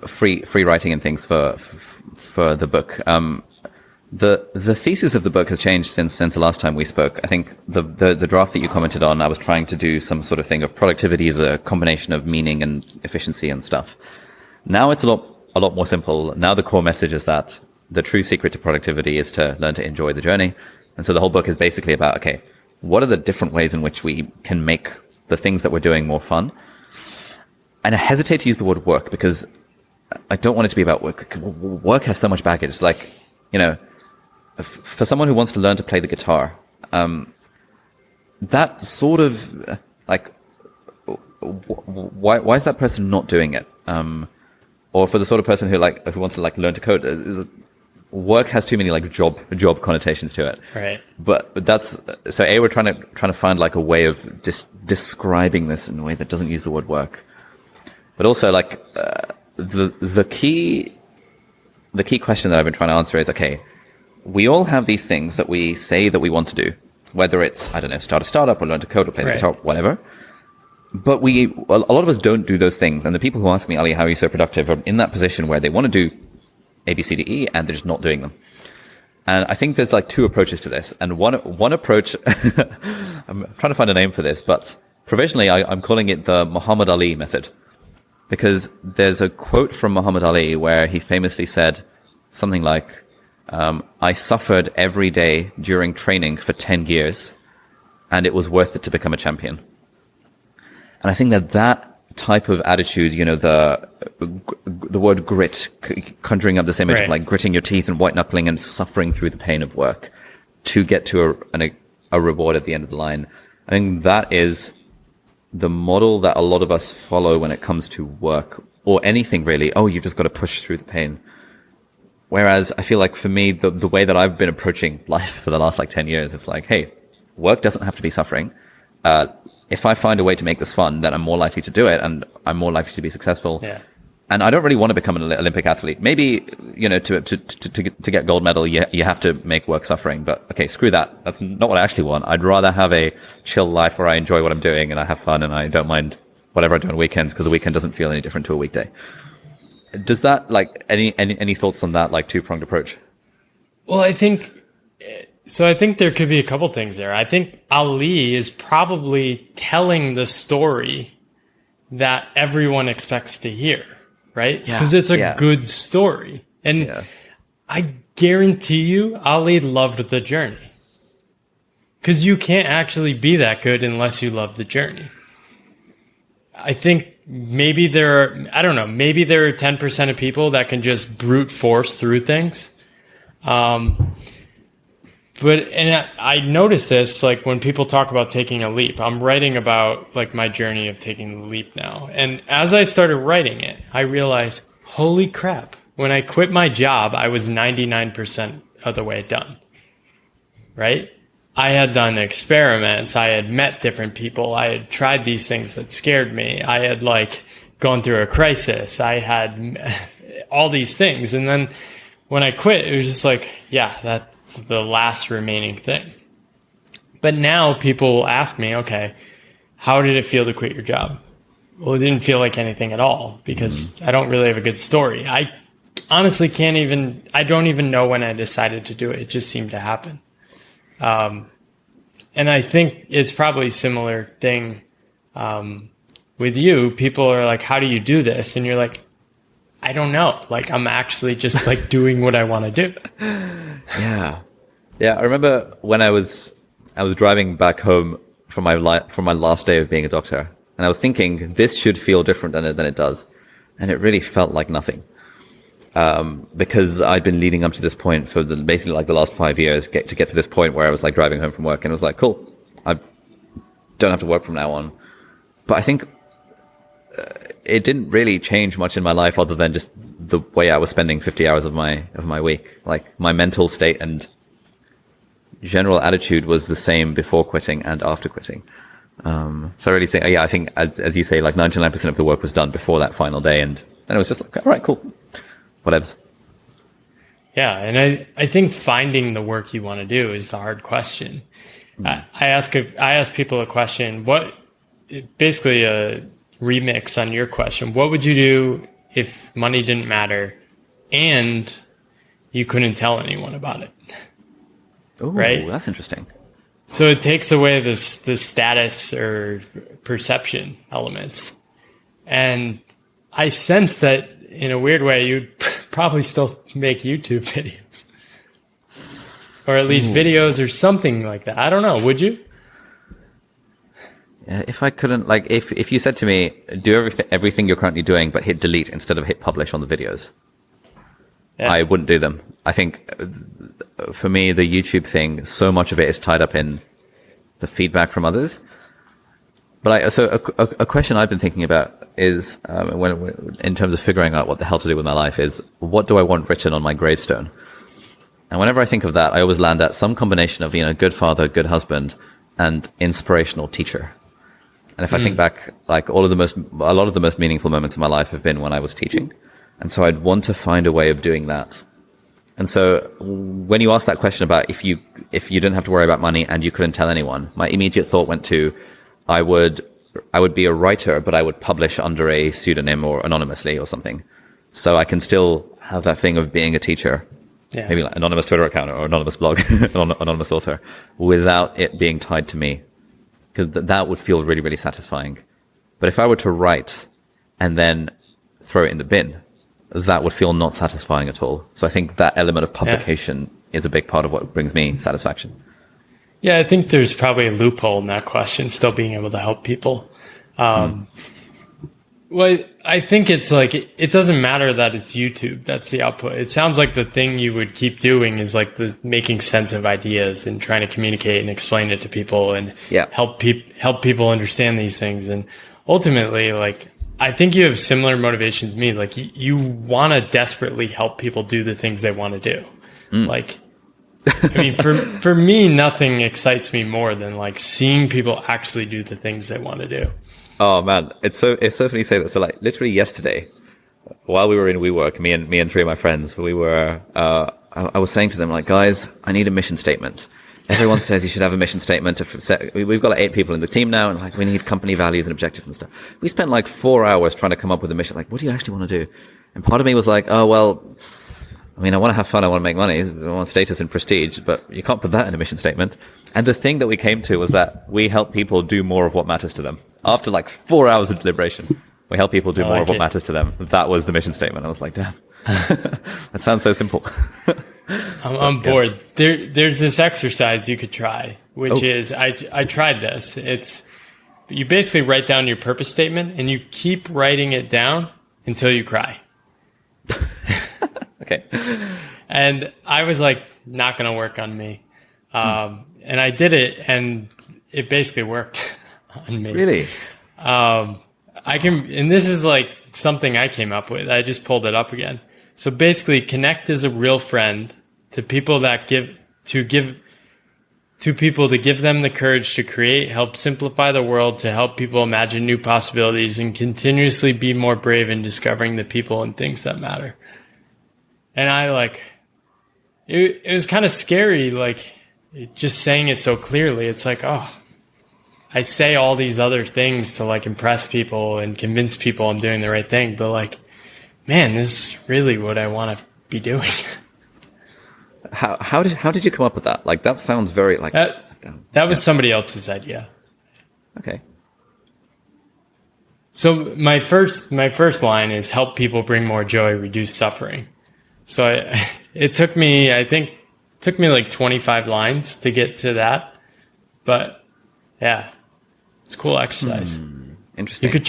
S2: free writing and things for the book. The thesis of the book has changed since the last time we spoke. I think the draft that you commented on, I was trying to do some sort of thing of productivity as a combination of meaning and efficiency and stuff. Now it's a lot more simple. Now the core message is that the true secret to productivity is to learn to enjoy the journey. And so the whole book is basically about, okay, what are the different ways in which we can make the things that we're doing more fun? And I hesitate to use the word work because I don't want it to be about work. Work has so much baggage. It's for someone who wants to learn to play the guitar, that sort of why is that person not doing it? Or for the sort of person who wants to learn to code, work has too many job connotations to it.
S1: Right.
S2: But that's so. We're trying to find a way of describing this in a way that doesn't use the word work, but also the key question that I've been trying to answer is, okay, we all have these things that we say that we want to do, whether it's, start a startup or learn to code or play the guitar, whatever. But a lot of us don't do those things. And the people who ask me, Ali, how are you so productive, are in that position where they want to do A, B, C, D, E, and they're just not doing them. And I think there's like two approaches to this. And one approach, I'm trying to find a name for this, but provisionally I'm calling it the Muhammad Ali method. Because there's a quote from Muhammad Ali where he famously said something like, I suffered every day during training for 10 years, and it was worth it to become a champion. And I think that type of attitude, you know, the word grit, conjuring up this image of like gritting your teeth and white knuckling and suffering through the pain of work to get to a reward at the end of the line. I think that is the model that a lot of us follow when it comes to work or anything really. Oh, you've just got to push through the pain. Whereas I feel like for me, the way that I've been approaching life for the last like 10 years, it's like, hey, work doesn't have to be suffering. If I find a way to make this fun, then I'm more likely to do it and I'm more likely to be successful.
S1: Yeah.
S2: And I don't really want to become an Olympic athlete. Maybe, you know, to get gold medal, you have to make work suffering. But okay, screw that. That's not what I actually want. I'd rather have a chill life where I enjoy what I'm doing and I have fun and I don't mind whatever I do on weekends because the weekend doesn't feel any different to a weekday. Does that, like, any thoughts on that, like, two-pronged approach?
S1: Well, I think there could be a couple things there. I think Ali is probably telling the story that everyone expects to hear, right? Because it's a good story. And I guarantee you, Ali loved the journey. Because you can't actually be that good unless you love the journey. I think maybe there are 10% of people that can just brute force through things. But I noticed this, like, when people talk about taking a leap. I'm writing about, like, my journey of taking the leap now. And as I started writing it, I realized, holy crap, when I quit my job, I was 99% of the way done, right? I had done experiments. I had met different people. I had tried these things that scared me. I had, like, gone through a crisis. I had all these things. And then when I quit, it was just like, yeah, that's the last remaining thing. But now people will ask me, okay, how did it feel to quit your job? Well, it didn't feel like anything at all because I don't really have a good story. I honestly I don't even know when I decided to do it. It just seemed to happen. And I think it's probably a similar thing with you. People are like, how do you do this? And you're like, I don't know. Like, I'm actually just like doing what I want to do.
S2: Yeah. I remember when I was driving back home from my last day of being a doctor, and I was thinking this should feel different than it does, and it really felt like nothing. Because I'd been leading up to this point for basically like the last 5 years, get to this point where I was like driving home from work, and it was like, cool, I don't have to work from now on. But I think it didn't really change much in my life other than just the way I was spending 50 hours of my week. Like, my mental state and general attitude was the same before quitting and after quitting. So I really think, I think as you say, like 99% of the work was done before that final day. And then it was just like, all right, cool, whatever.
S1: Yeah. And I think finding the work you want to do is the hard question. I ask people a question, basically a remix on your question. What would you do if money didn't matter and you couldn't tell anyone about it?
S2: Oh,
S1: right?
S2: That's interesting.
S1: So it takes away the status or perception elements. And I sense that in a weird way, you'd probably still make YouTube videos. Or at least videos or something like that. I don't know. Would you?
S2: Yeah, if I couldn't, like, if you said to me, do everything you're currently doing, but hit delete instead of hit publish on the videos, I wouldn't do them. I think for me, the YouTube thing, so much of it is tied up in the feedback from others. But a question I've been thinking about is, in terms of figuring out what the hell to do with my life, is what do I want written on my gravestone? And whenever I think of that, I always land at some combination of, good father, good husband, and inspirational teacher. And if I think back, like a lot of the most meaningful moments of my life have been when I was teaching. And so I'd want to find a way of doing that. And so when you ask that question about if you didn't have to worry about money and you couldn't tell anyone, my immediate thought went to, I would be a writer, but I would publish under a pseudonym or anonymously or something. So I can still have that thing of being a teacher, maybe like anonymous Twitter account or anonymous blog, anonymous author, without it being tied to me, because that would feel really, really satisfying. But if I were to write and then throw it in the bin, that would feel not satisfying at all. So I think that element of publication is a big part of what brings me satisfaction. Yeah,
S1: I think there's probably a loophole in that question, still being able to help people. Well, I think it's like, it doesn't matter that it's YouTube. That's the output. It sounds like the thing you would keep doing is like the making sense of ideas and trying to communicate and explain it to people and help people understand these things. And ultimately, like, I think you have similar motivations to me. Like, you want to desperately help people do the things they want to do. Like, I mean, for me, nothing excites me more than like seeing people actually do the things they want to do.
S2: Oh man, it's so funny you say that. So like literally yesterday, while we were in WeWork, me and three of my friends, we were, I was saying to them like, guys, I need a mission statement. Everyone says you should have a mission statement. We've got like 8 people in the team now, and like we need company values and objectives and stuff. We spent like 4 hours trying to come up with a mission. Like, what do you actually want to do? And part of me was like, oh well, I mean, I want to have fun. I want to make money. I want status and prestige, but you can't put that in a mission statement. And the thing that we came to was that we help people do more of what matters to them. After like 4 hours of deliberation, we help people do more of what matters to them. That was the mission statement. I was like, damn, that sounds so simple.
S1: I'm bored. There's this exercise you could try, which is, I tried this. It's, you basically write down your purpose statement and you keep writing it down until you cry.
S2: Okay.
S1: And I was like, not going to work on me. And I did it and it basically worked on me.
S2: Really?
S1: And this is like something I came up with. I just pulled it up again. So basically, connect as a real friend to people that give people to give them the courage to create, help simplify the world, to help people imagine new possibilities, and continuously be more brave in discovering the people and things that matter. And I like, it was kind of scary, like just saying it so clearly. It's like, oh, I say all these other things to like impress people and convince people I'm doing the right thing, but like, man, this is really what I want to be doing.
S2: How did you come up with that? Like, that sounds very like
S1: that was somebody else's idea.
S2: Okay.
S1: So my first line is help people bring more joy, reduce suffering. So it took me like 25 lines to get to that, but yeah, it's a cool exercise.
S2: Interesting.
S1: You could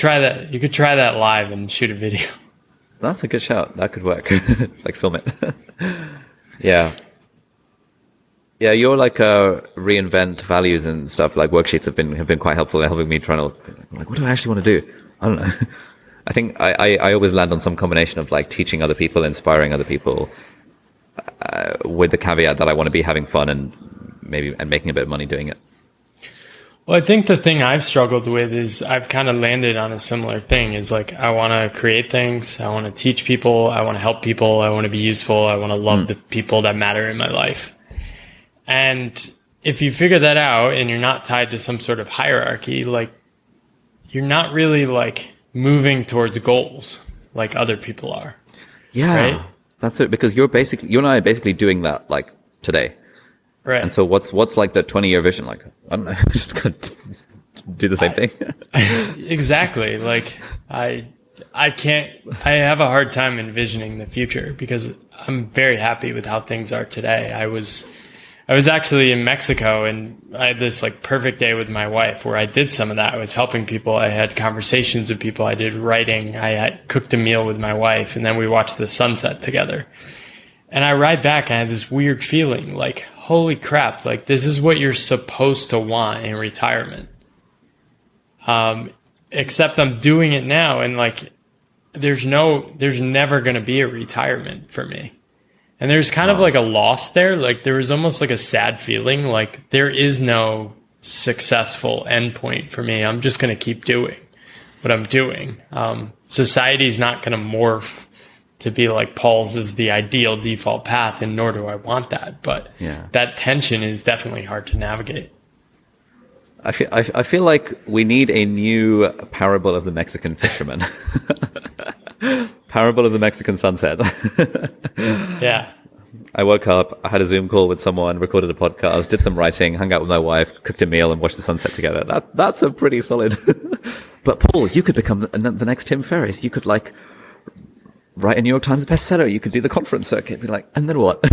S1: try that live and shoot a video.
S2: That's a good shout. That could work. Like, film it. Yeah. Yeah, your like reinvent values and stuff, like worksheets have been quite helpful in helping me trying to, like, what do I actually want to do? I don't know. I think I always land on some combination of like teaching other people, inspiring other people, with the caveat that I want to be having fun and making a bit of money doing it.
S1: Well, I think the thing I've struggled with is I've kind of landed on a similar thing, is like, I want to create things. I want to teach people. I want to help people. I want to be useful. I want to love the people that matter in my life. And if you figure that out and you're not tied to some sort of hierarchy, like, you're not really like moving towards goals like other people are.
S2: Yeah, right? That's it. Because you and I are basically doing that like today.
S1: Right.
S2: And so what's like the 20-year vision? Like, I don't know, just gonna do the same thing.
S1: Exactly. Like, I have a hard time envisioning the future because I'm very happy with how things are today. I was actually in Mexico and I had this like perfect day with my wife where I did some of that. I was helping people. I had conversations with people. I did writing. I cooked a meal with my wife, and then we watched the sunset together. And I ride back and I had this weird feeling like, holy crap, like this is what you're supposed to want in retirement. Except I'm doing it now, and like there's never going to be a retirement for me. And there's kind of like a loss there. Like there was almost like a sad feeling, like there is no successful endpoint for me. I'm just going to keep doing what I'm doing. Society's not going to morph to be like Paul's is the ideal default path, and nor do I want that. But that tension is definitely hard to navigate.
S2: I feel like we need a new parable of the Mexican fisherman. Parable of the Mexican sunset.
S1: Yeah.
S2: I woke up, I had a Zoom call with someone, recorded a podcast, did some writing, hung out with my wife, cooked a meal, and watched the sunset together. That's a pretty solid. But Paul, you could become the next Tim Ferriss. You could like write a New York Times bestseller. You could do the conference circuit. Be like, and then what?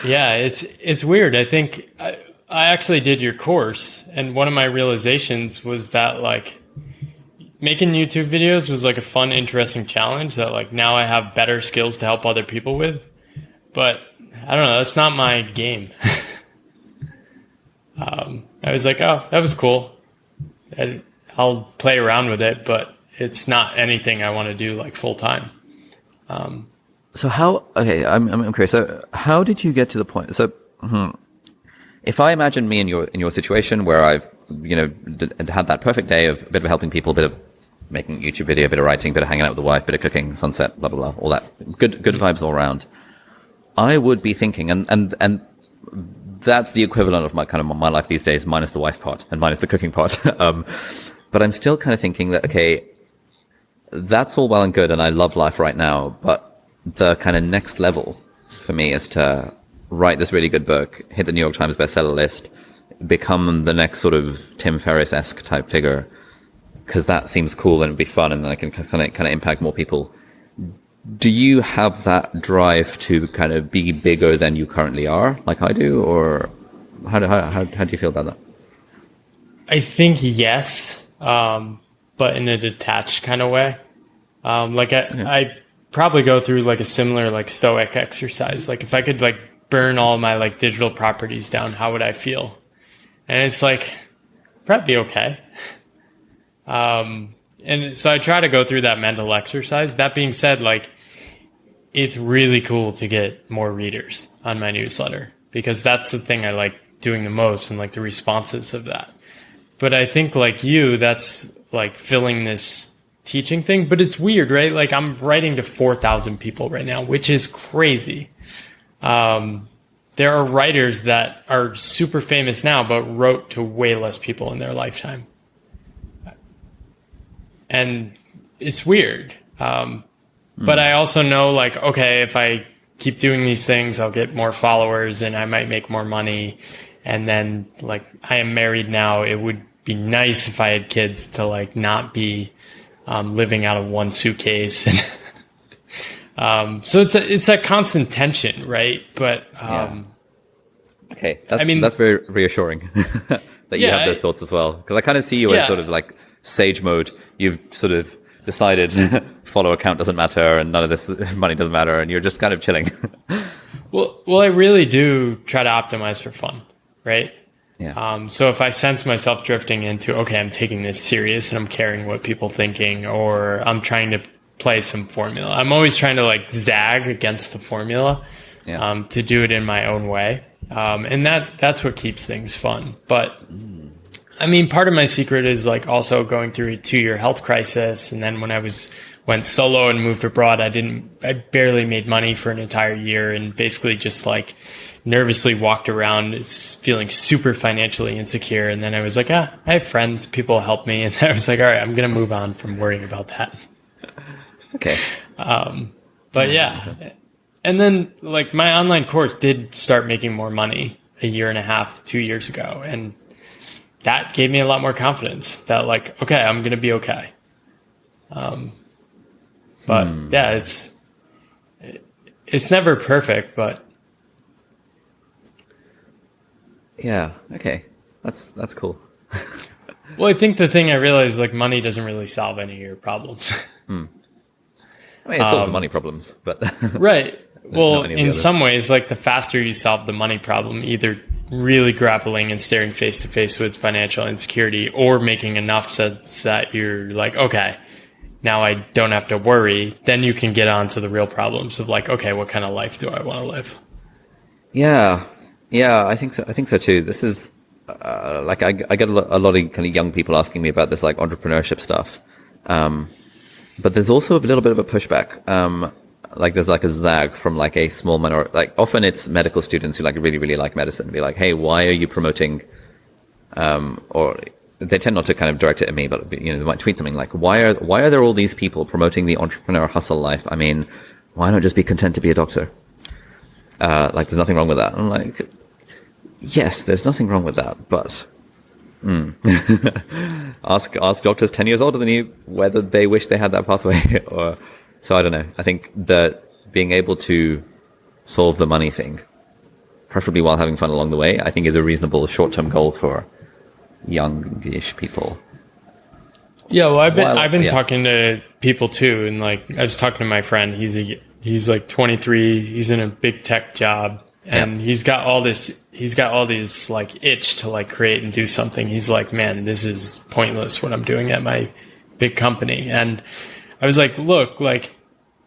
S1: Yeah, it's weird. I think I actually did your course, and one of my realizations was that like making YouTube videos was like a fun, interesting challenge that like now I have better skills to help other people with. But I don't know, that's not my game. I was like, oh, that was cool. I'll play around with it, but it's not anything I want to do like full time.
S2: So I'm curious. So how did you get to the point? So if I imagine me in your situation where I've, had that perfect day of a bit of helping people, a bit of making a YouTube video, a bit of writing, a bit of hanging out with the wife, a bit of cooking, sunset, blah, blah, blah, all that good vibes all around. I would be thinking, and that's the equivalent of my life these days, minus the wife part and minus the cooking part. But I'm still kind of thinking that, okay, that's all well and good. And I love life right now, but the kind of next level for me is to write this really good book, hit the New York Times bestseller list, become the next sort of Tim Ferriss-esque type figure, because that seems cool and it'd be fun, and then I can kind of impact more people. Do you have that drive to kind of be bigger than you currently are, like I do, or how do you feel about that?
S1: I think yes, but in a detached kind of way. I probably go through like a similar like stoic exercise. Like if I could like burn all my like digital properties down, how would I feel? And it's like probably okay. And so I try to go through that mental exercise. That being said, like it's really cool to get more readers on my newsletter, because that's the thing I like doing the most, and like the responses of that. But I think like you, that's like filling this teaching thing, but it's weird, right? Like I'm writing to 4,000 people right now, which is crazy. There are writers that are super famous now, but wrote to way less people in their lifetime. And it's weird. But I also know like, okay, if I keep doing these things, I'll get more followers and I might make more money. And then like I am married now. It would be nice if I had kids to like not be living out of one suitcase. And so it's a constant tension, right? But
S2: okay, that's very reassuring that you have those thoughts as well. Because I kind of see you as sort of like sage mode. You've sort of decided follow account doesn't matter and none of this money doesn't matter, and you're just kind of chilling.
S1: Well, I really do try to optimize for fun, right?
S2: Yeah.
S1: So if I sense myself drifting into, okay, I'm taking this serious and I'm caring what people thinking, or I'm trying to play some formula, I'm always trying to like zag against the formula, to do it in my own way. And that's what keeps things fun. But I mean, part of my secret is like also going through a 2-year health crisis. And then when I went solo and moved abroad, I barely made money for an entire year, and basically just like nervously walked around feeling super financially insecure. And then I was like, I have friends, people help me. And I was like, all right, I'm going to move on from worrying about that.
S2: Okay.
S1: But yeah. And then like my online course did start making more money a year and a half, 2 years ago. And that gave me a lot more confidence that like, okay, I'm going to be okay. But yeah, it's never perfect, but
S2: yeah. Okay. That's cool.
S1: Well, I think the thing I realized is like money doesn't really solve any of your problems.
S2: I mean, it solves the money problems, but
S1: right. Well, in some ways, like the faster you solve the money problem, either really grappling and staring face to face with financial insecurity, or making enough sense that you're like, okay, now I don't have to worry, then you can get on to the real problems of like, okay, what kind of life do I want to live?
S2: Yeah, I think so too. This is like I get a lot of kind of young people asking me about this like entrepreneurship stuff, but there's also a little bit of a pushback. Like there's like a zag from like a small minority. Like often it's medical students who like really really like medicine. Be like, hey, why are you promoting? Or they tend not to kind of direct it at me, but they might tweet something like, why are there all these people promoting the entrepreneur hustle life? I mean, why not just be content to be a doctor? Like, there's nothing wrong with that. I'm like, yes, there's nothing wrong with that, but ask doctors 10 years older than you whether they wish they had that pathway. Or so I don't know. I think that being able to solve the money thing, preferably while having fun along the way, I think is a reasonable short-term goal for youngish people.
S1: Yeah, well, I've been talking to people too, and like I was talking to my friend. He's like 23. He's in a big tech job, and he's got all this like itch to like create and do something. He's like, man, this is pointless what I'm doing at my big company. And I was like, look, like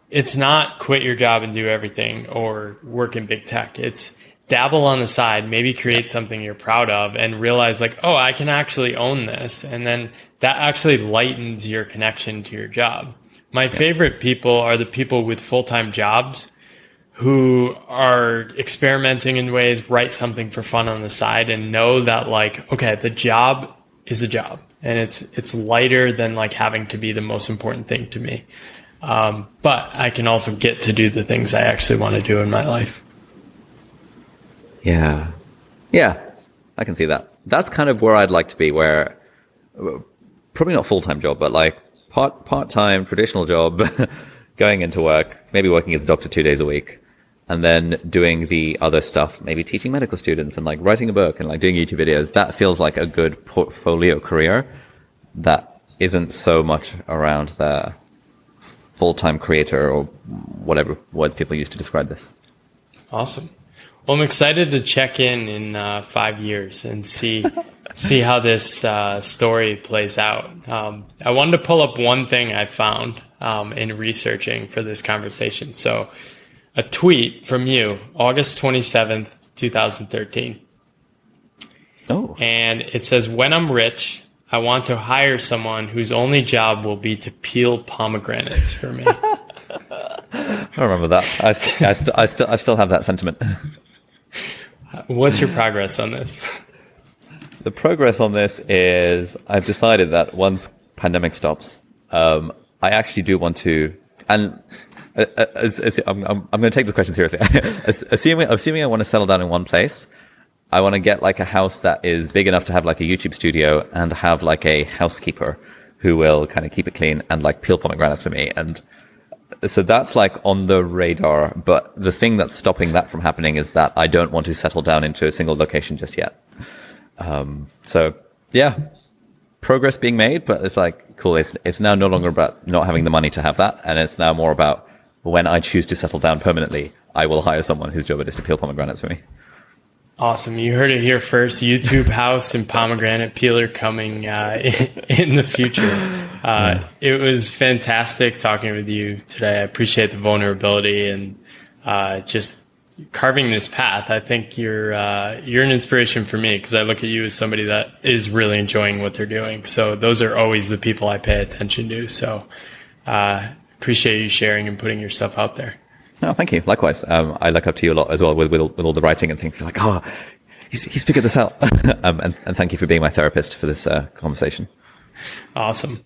S1: it's not quit your job and do everything or work in big tech. It's dabble on the side, maybe create something you're proud of and realize like, oh, I can actually own this. And then that actually lightens your connection to your job. My favorite people are the people with full-time jobs who are experimenting in ways, write something for fun on the side and know that like, okay, the job is a job and it's lighter than like having to be the most important thing to me. But I can also get to do the things I actually want to do in my life.
S2: Yeah, I can see that. That's kind of where I'd like to be, where probably not full-time job, but like part-time traditional job, going into work, maybe working as a doctor 2 days a week, and then doing the other stuff, maybe teaching medical students and like writing a book and like doing YouTube videos. That feels like a good portfolio career that isn't so much around the full-time creator or whatever words people use to describe this.
S1: Awesome. Well, I'm excited to check in 5 years and see how this story plays out. I wanted to pull up one thing I found in researching for this conversation. So a tweet from you, August 27th, 2013.
S2: Oh. And
S1: it says, when I'm rich, I want to hire someone whose only job will be to peel pomegranates for me.
S2: I remember that. I still have that sentiment.
S1: What's your progress on this?
S2: The progress on this is I've decided that once pandemic stops, I actually do want to, and I'm going to take this question seriously. assuming I want to settle down in one place, I want to get like a house that is big enough to have like a YouTube studio and have like a housekeeper who will kind of keep it clean and like peel pomegranates for me. And so that's like on the radar. But the thing that's stopping that from happening is that I don't want to settle down into a single location just yet. So yeah, progress being made, but it's like, cool. It's now no longer about not having the money to have that. And it's now more about when I choose to settle down permanently, I will hire someone whose job it is to peel pomegranates for me.
S1: Awesome. You heard it here first. YouTube house and pomegranate peeler coming in the future. It was fantastic talking with you today. I appreciate the vulnerability and just carving this path. I think you're an inspiration for me because I look at you as somebody that is really enjoying what they're doing. So those are always the people I pay attention to. So appreciate you sharing and putting yourself out there.
S2: Oh, thank you. Likewise. I look up to you a lot as well with all the writing and things. Like, oh, he's figured this out. And thank you for being my therapist for this conversation.
S1: Awesome.